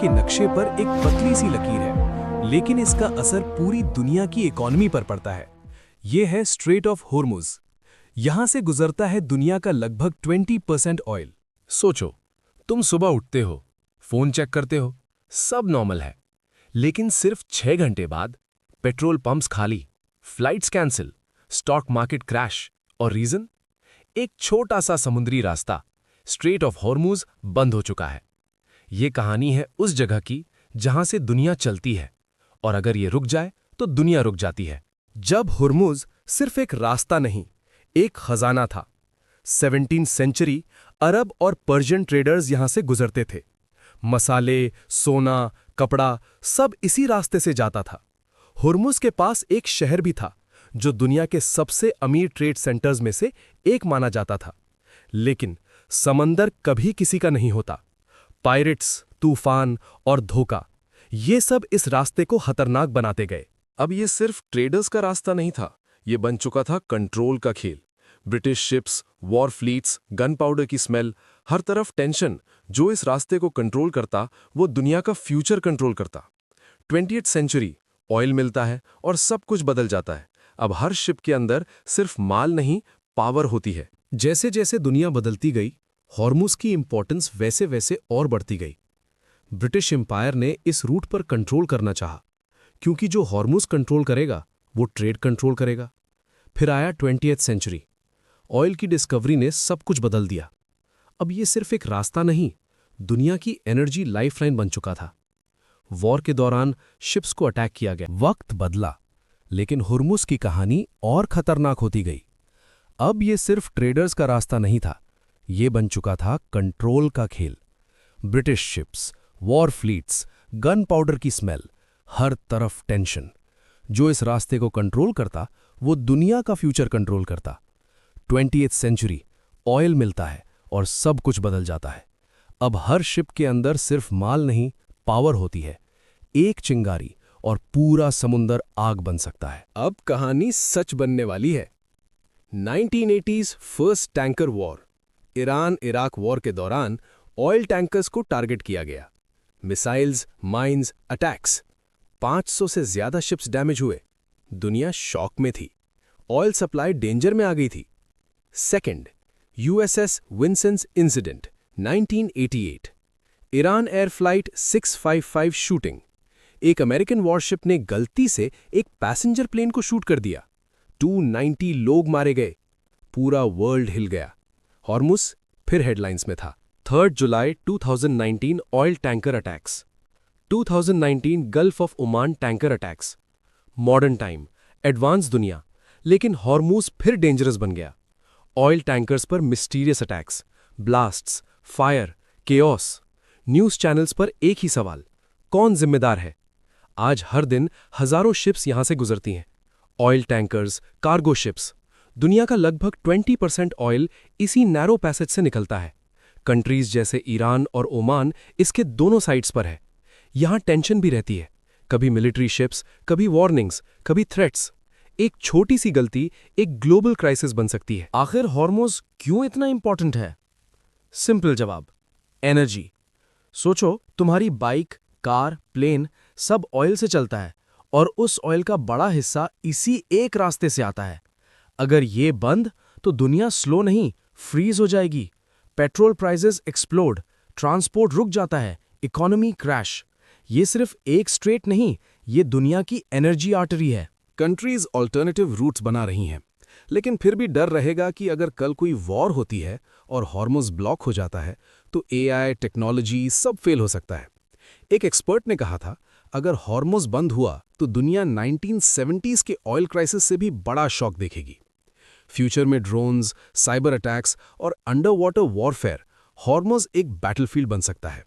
के नक्शे पर एक पतली सी लकीर है, लेकिन इसका असर पूरी दुनिया की इकोनॉमी पर पड़ता है। ये है स्ट्रेट ऑफ होर्मुज। यहां से गुजरता है दुनिया का लगभग 20% ऑयल। सोचो, तुम सुबह उठते हो, फोन चेक करते हो, सब नॉर्मल है, लेकिन सिर्फ 6 घंटे बाद पेट्रोल पंप्स खाली, flights cancel, stock market crash. और रीजन? एक छोटा सा समुद्री रास्ता, स्ट्रेट ऑफ हॉर्मुज, बंद हो चुका है। ये कहानी है उस जगह की जहां से दुनिया चलती है, और अगर ये रुक जाए तो दुनिया रुक जाती है। जब हुर्मुज सिर्फ एक रास्ता नहीं, एक खजाना था। 17वीं सेंचुरी अरब और पर्शियन ट्रेडर्स यहां से गुजरते थे। मसाले, सोना, कपड़ा सब इसी रास्ते से जाता था। हुर्मुज के पास एक शहर भी था जो दुनिया के सबसे अमीर ट्रेड सेंटर्स में से एक माना जाता था। लेकिन समंदर कभी किसी का नहीं होता। पायरेट्स, तूफान और धोखा, ये सब इस रास्ते को खतरनाक बनाते गए। अब ये सिर्फ ट्रेडर्स का रास्ता नहीं था, ये बन चुका था कंट्रोल का खेल। British ships, war fleets, gun powder की स्मेल, हर तरफ टेंशन। जो इस रास्ते को कंट्रोल करता वो दुनिया का फ्यूचर कंट्रोल करता। 20वीं सेंचुरी, ऑयल मिलता है और सब कुछ बदल जाता है। अब हर शिप के अंदर सिर्फ माल नहीं, पावर होती है। जैसे जैसे दुनिया बदलती गई, हॉर्मुज की इंपॉर्टेंस वैसे वैसे और बढ़ती गई। ब्रिटिश एम्पायर ने इस रूट पर कंट्रोल करना चाहा, क्योंकि जो हॉर्मुज कंट्रोल करेगा वो ट्रेड कंट्रोल करेगा। फिर आया 20वीं सेंचुरी। ऑयल की डिस्कवरी ने सब कुछ बदल दिया। अब ये सिर्फ एक रास्ता नहीं, दुनिया की एनर्जी लाइफलाइन बन चुका था। वॉर के दौरान शिप्स को अटैक किया गया। वक्त बदला, लेकिन हुर्मुज की कहानी और खतरनाक होती गई। अब ये सिर्फ ट्रेडर्स का रास्ता नहीं था, ये बन चुका था कंट्रोल का खेल। British ships, war fleets, gun powder की स्मेल, हर तरफ टेंशन। जो इस रास्ते को कंट्रोल करता वो दुनिया का फ्यूचर कंट्रोल करता। 20वीं सेंचुरी, ऑयल मिलता है और सब कुछ बदल जाता है। अब हर शिप के अंदर सिर्फ माल नहीं, पावर होती है। एक चिंगारी और पूरा समुंदर आग बन सकता है। अब कहानी सच बनने वाली है। 1980s first tanker war. Iran Iraq war के दौरान ऑयल टैंकर्स को टारगेट किया गया। Missiles, mines, attacks. 500 से ज्यादा शिप्स डैमेज हुए। दुनिया शॉक में थी। ऑयल सप्लाई डेंजर में आ गई थी। Second, USS Vincennes incident, 1988। Iran air flight 655 shooting. एक अमेरिकन वॉरशिप ने गलती से एक पैसेंजर प्लेन को शूट कर दिया। 290 लोग मारे गए। पूरा वर्ल्ड हिल गया। हॉर्मुज फिर हेडलाइंस में था। 3 जुलाई 2019 oil tanker attacks. 2019 gulf of Oman tanker attacks. Modern time, advance दुनिया, लेकिन हॉर्मुज फिर डेंजरस बन गया। ऑयल टैंकर्स पर mysterious attacks, blasts, fire, chaos. News channels पर एक ही सवाल, कौन जिम्मेदार है? आज हर दिन हजारों शिप्स यहां से गुजरती हैं। Oil tankers, cargo ships. दुनिया का लगभग 20% ऑयल इसी नैरो पैसेज से निकलता है। कंट्रीज जैसे ईरान और ओमान इसके दोनों साइड्स पर है। यहां टेंशन भी रहती है, कभी मिलिट्री शिप्स, कभी वार्निंग्स, कभी थ्रेट्स। एक छोटी सी गलती एक ग्लोबल क्राइसिस बन सकती है। आखिर हॉर्मुज क्यों इतना इंपॉर्टेंट है? सिंपल जवाब, एनर्जी। सोचो, तुम्हारी बाइक, कार, प्लेन सब ऑयल से चलता है, और उस ऑयल का बड़ा हिस्सा इसी एक रास्ते से आता है। अगर ये बंद तो दुनिया स्लो नहीं, फ्रीज हो जाएगी। पेट्रोल प्राइसेस एक्सप्लोड, ट्रांसपोर्ट रुक जाता है, इकोनॉमी क्रैश। ये सिर्फ एक स्ट्रेट नहीं, ये दुनिया की एनर्जी आर्टरी है। कंट्रीज ऑल्टरनेटिव रूट्स बना रही हैं, लेकिन फिर भी डर रहेगा कि अगर कल कोई वॉर होती है और हॉर्मुज ब्लॉक हो जाता है तो एआई, टेक्नोलॉजी सब फेल हो सकता है। एक एक्सपर्ट ने कहा था, अगर हॉर्मुज बंद हुआ तो दुनिया 1970s के ऑयल क्राइसिस से भी बड़ा शॉक देखेगी। फ्यूचर में ड्रोन्स, साइबर अटैक्स और अंडर वाटर वॉरफेयर, हॉर्मुज एक बैटलफील्ड बन सकता है।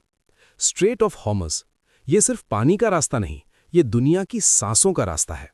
स्ट्रेट ऑफ हॉर्मुज, ये सिर्फ पानी का रास्ता नहीं, ये दुनिया की सांसों का रास्ता है।